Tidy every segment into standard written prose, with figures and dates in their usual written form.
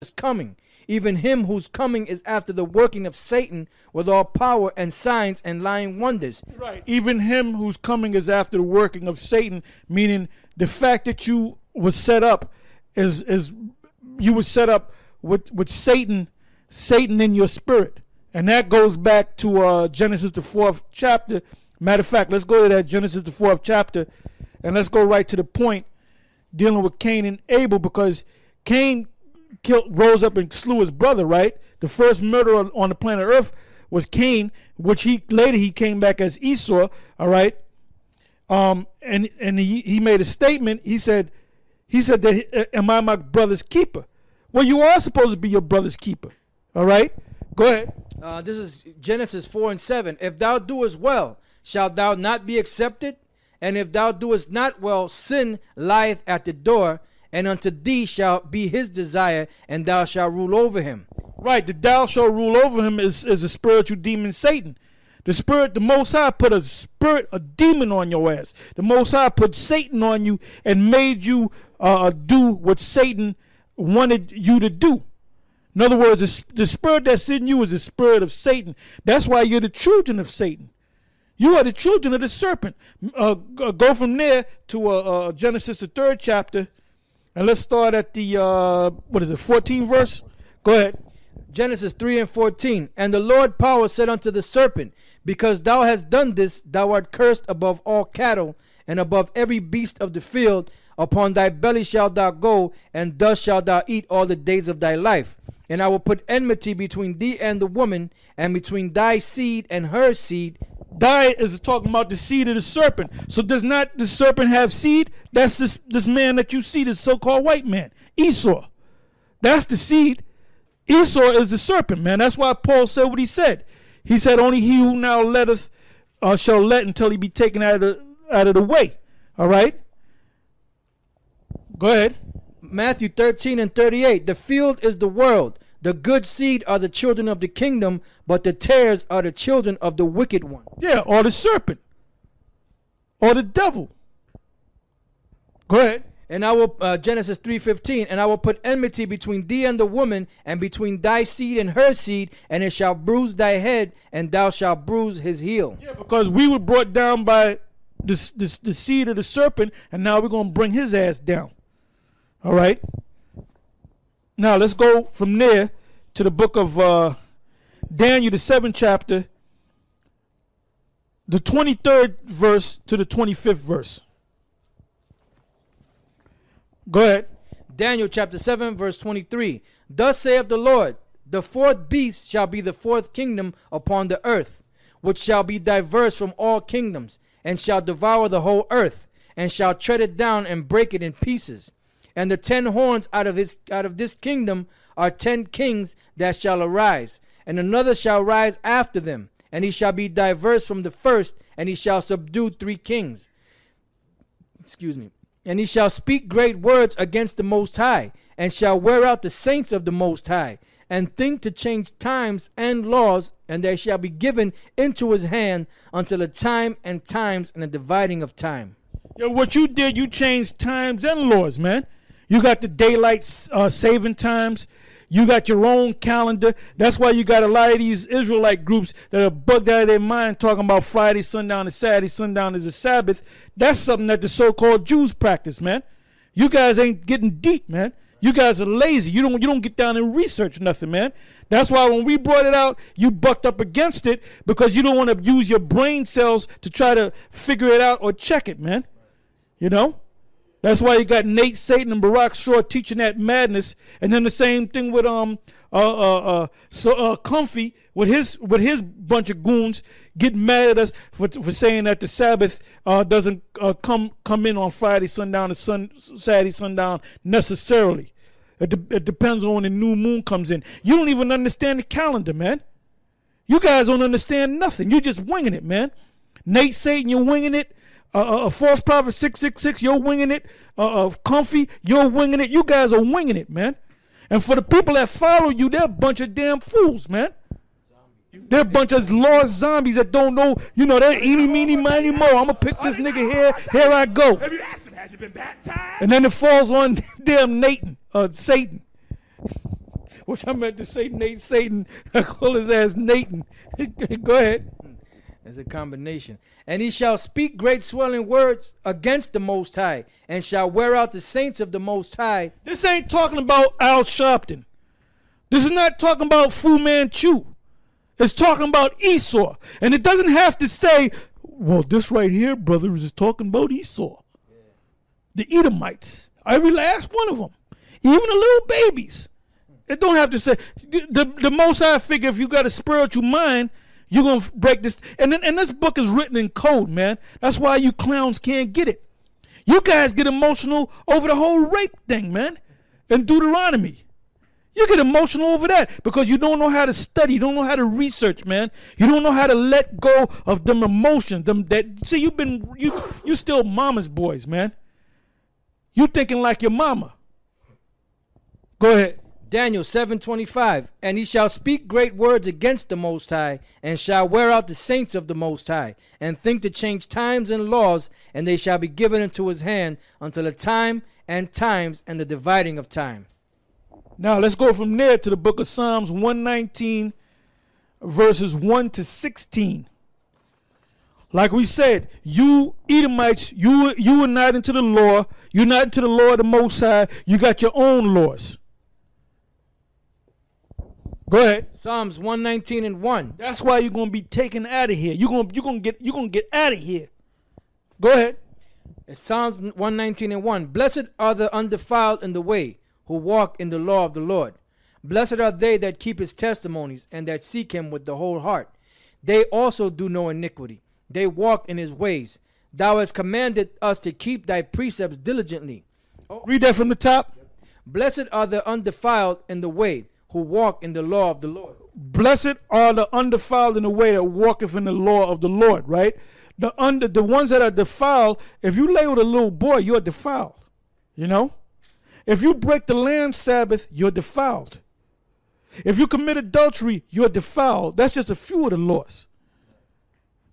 is coming, even him whose coming is after the working of Satan with all power and signs and lying wonders. Right. Even him whose coming is after the working of Satan, meaning the fact that you was set up is you were set up with Satan in your spirit. And that goes back to Genesis the 4th chapter. Matter of fact, let's go to that Genesis the 4th chapter, and let's go right to the point dealing with Cain and Abel, because Cain rose up and slew his brother, right? The first murderer on the planet Earth was Cain, which later he came back as Esau, all right? And he made a statement. He said that, am I my brother's keeper? Well, you are supposed to be your brother's keeper, all right? Go ahead. This is Genesis 4:7. If thou doest well, shalt thou not be accepted? And if thou doest not well, sin lieth at the door, and unto thee shall be his desire, and thou shalt rule over him. Right, the thou shalt rule over him is a spiritual demon, Satan. The Most High put a demon on your ass. The Most High put Satan on you and made you do what Satan wanted you to do. In other words, the spirit that's in you is the spirit of Satan. That's why you're the children of Satan. You are the children of the serpent. Go from there to Genesis the 3rd chapter, and let's start at the 14th verse. Go ahead. Genesis 3:14. And the Lord power said unto the serpent, because thou hast done this, thou art cursed above all cattle, and above every beast of the field. Upon thy belly shalt thou go, and thus shalt thou eat all the days of thy life. And I will put enmity between thee and the woman, and between thy seed and her seed. Thy is talking about the seed of the serpent. So does not the serpent have seed? That's this man that you see, this so-called white man, Esau. That's the seed. Esau is the serpent, man. That's why Paul said what he said. He said, only he who now letteth shall let until he be taken out of the way. All right? Go ahead. Matthew 13:38. The field is the world. The good seed are the children of the kingdom, but the tares are the children of the wicked one. Yeah, or the serpent. Or the devil. Go ahead. And I will, Genesis 3:15, and I will put enmity between thee and the woman, and between thy seed and her seed, and it shall bruise thy head, and thou shalt bruise his heel. Yeah, because we were brought down by the seed of the serpent, and now we're going to bring his ass down. All right. Now let's go from there to the book of Daniel, the 7th chapter, the 23rd verse to the 25th verse. Go ahead. Daniel chapter 7 verse 23. Thus saith the Lord, the fourth beast shall be the fourth kingdom upon the earth, which shall be diverse from all kingdoms, and shall devour the whole earth, and shall tread it down and break it in pieces. And the 10 horns out of this kingdom are 10 kings that shall arise, and another shall rise after them, and he shall be diverse from the first, and he shall subdue 3 kings. Excuse me. And he shall speak great words against the Most High, and shall wear out the saints of the Most High, and think to change times and laws, and they shall be given into his hand until the time and times and the dividing of time. Yo, what you did, you changed times and laws, man. You got the daylight saving times. You got your own calendar. That's why you got a lot of these Israelite groups that are bugged out of their mind talking about Friday sundown and Saturday sundown is a Sabbath. That's something that the so-called Jews practice, man. You guys ain't getting deep, man. You guys are lazy. You don't get down and research nothing, man. That's why when we brought it out, you bucked up against it because you don't want to use your brain cells to try to figure it out or check it, man. You know? That's why you got Nate Satan and Barack Shaw teaching that madness, and then the same thing with Comfy with his bunch of goons getting mad at us for saying that the Sabbath doesn't come in on Friday sundown and Saturday sundown necessarily. It depends on when the new moon comes in. You don't even understand the calendar, man. You guys don't understand nothing. You're just winging it, man. Nate Satan, you're winging it. False Prophet 666, you're winging it. Comfy, you're winging it. You guys are winging it, man. And for the people that follow you, they're a bunch of damn fools, man. They're a bunch of lost zombies that don't know, they're eeny, meeny, miny, mo. I'm going to pick this nigga here I go. Have you asked him, has he been baptized? And then it falls on damn Satan. which I meant to say Nate Satan. I call his ass Nathan. Go ahead. It's a combination. And he shall speak great swelling words against the Most High, and shall wear out the saints of the Most High. This ain't talking about Al Sharpton. This is not talking about Fu Manchu. It's talking about Esau. And it doesn't have to say, well, this right here, brother, is talking about Esau. Yeah. The Edomites. Every last one of them. Even the little babies. It don't have to say. The Most High figure, if you got a spiritual mind, you're going to break this. And this book is written in code, man. That's why you clowns can't get it. You guys get emotional over the whole rape thing, man. In Deuteronomy. You get emotional over that because you don't know how to study. You don't know how to research, man. You don't know how to let go of them emotions. See, you still mama's boys, man. You thinking like your mama. Go ahead. Daniel 7:25, and he shall speak great words against the Most High, and shall wear out the saints of the Most High, and think to change times and laws, and they shall be given into his hand until the time and times and the dividing of time. Now let's go from there to the book of Psalms 119, verses 1 to 16. Like we said, you Edomites, you are not into the law. You're not into the law of the Most High. You got your own laws. Go ahead. Psalms 119 and 1. That's why you're gonna be taken out of here. You're gonna get out of here. Go ahead. It's Psalms 119 and 1. Blessed are the undefiled in the way, who walk in the law of the Lord. Blessed are they that keep his testimonies, and that seek him with the whole heart. They also do no iniquity. They walk in his ways. Thou hast commanded us to keep thy precepts diligently. Read that from the top. Blessed are the undefiled in the way, who walk in the law of the Lord. Blessed are the undefiled in the way that walketh in the law of the Lord, right? The ones that are defiled, if you lay with a little boy, you're defiled. You know? If you break the land Sabbath, you're defiled. If you commit adultery, you're defiled. That's just a few of the laws.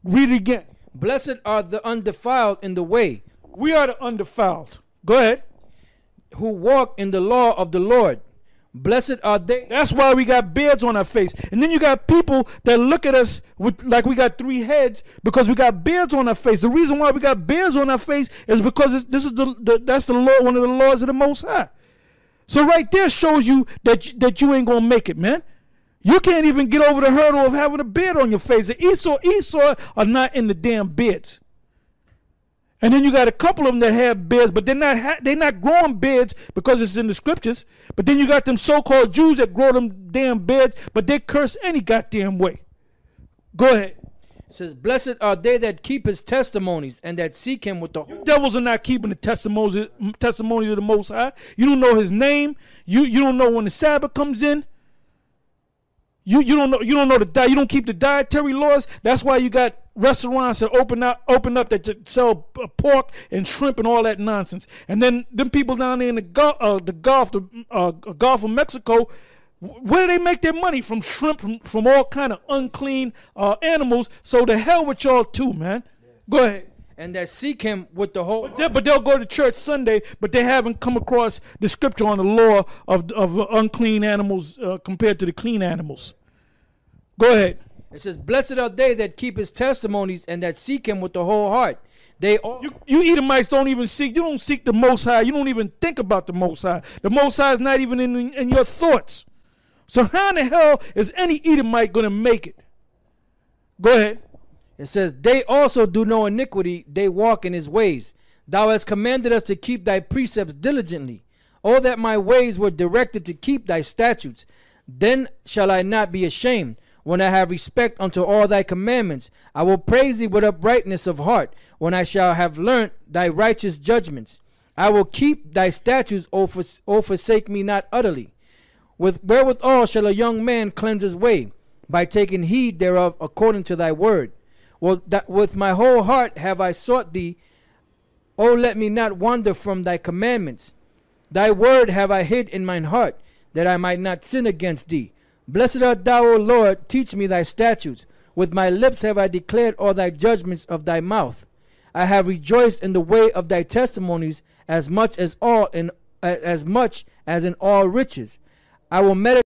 Read it again. Blessed are the undefiled in the way. We are the undefiled. Go ahead. Who walk in the law of the Lord. Blessed are they. That's why we got beards on our face. And then you got people that look at us with like we got 3 heads because we got beards on our face. The reason why we got beards on our face is because that's the law, one of the laws of the Most High. So right there shows you that you ain't gonna make it, man. You can't even get over the hurdle of having a beard on your face. Esau are not in the damn beards. And then you got a couple of them that have beards, but they're not growing beards because it's in the scriptures. But then you got them so-called Jews that grow them damn beards, but they curse any goddamn way. Go ahead. It says, blessed are they that keep his testimonies and that seek him with the whole. Devils are not keeping the testimonies of the Most High. You don't know his name. You don't know when the Sabbath comes in. You don't know you don't keep the dietary laws. That's why you got restaurants that open up that sell pork and shrimp and all that nonsense. And then them people down there in the Gulf of Mexico, where do they make their money? From shrimp, from all kind of unclean animals. So the hell with y'all too, man. Go ahead. And that seek him with the whole. But they'll go to church Sunday, but they haven't come across the scripture on the law of unclean animals compared to the clean animals. Go ahead. It says, blessed are they that keep his testimonies and that seek him with the whole heart. They all. You Edomites don't even seek. You don't seek the Most High. You don't even think about the Most High. The Most High is not even in your thoughts. So how in the hell is any Edomite going to make it? Go ahead. It says, they also do no iniquity, they walk in his ways. Thou hast commanded us to keep thy precepts diligently. Oh, that my ways were directed to keep thy statutes. Then shall I not be ashamed. When I have respect unto all thy commandments, I will praise thee with uprightness of heart. When I shall have learnt thy righteous judgments, I will keep thy statutes, O forsake me not utterly. Wherewithal shall a young man cleanse his way? By taking heed thereof according to thy word. Well, with my whole heart have I sought thee. O let me not wander from thy commandments. Thy word have I hid in mine heart, that I might not sin against thee. Blessed art thou, O Lord, teach me thy statutes. With my lips have I declared all thy judgments of thy mouth. I have rejoiced in the way of thy testimonies as much as in all riches. I will meditate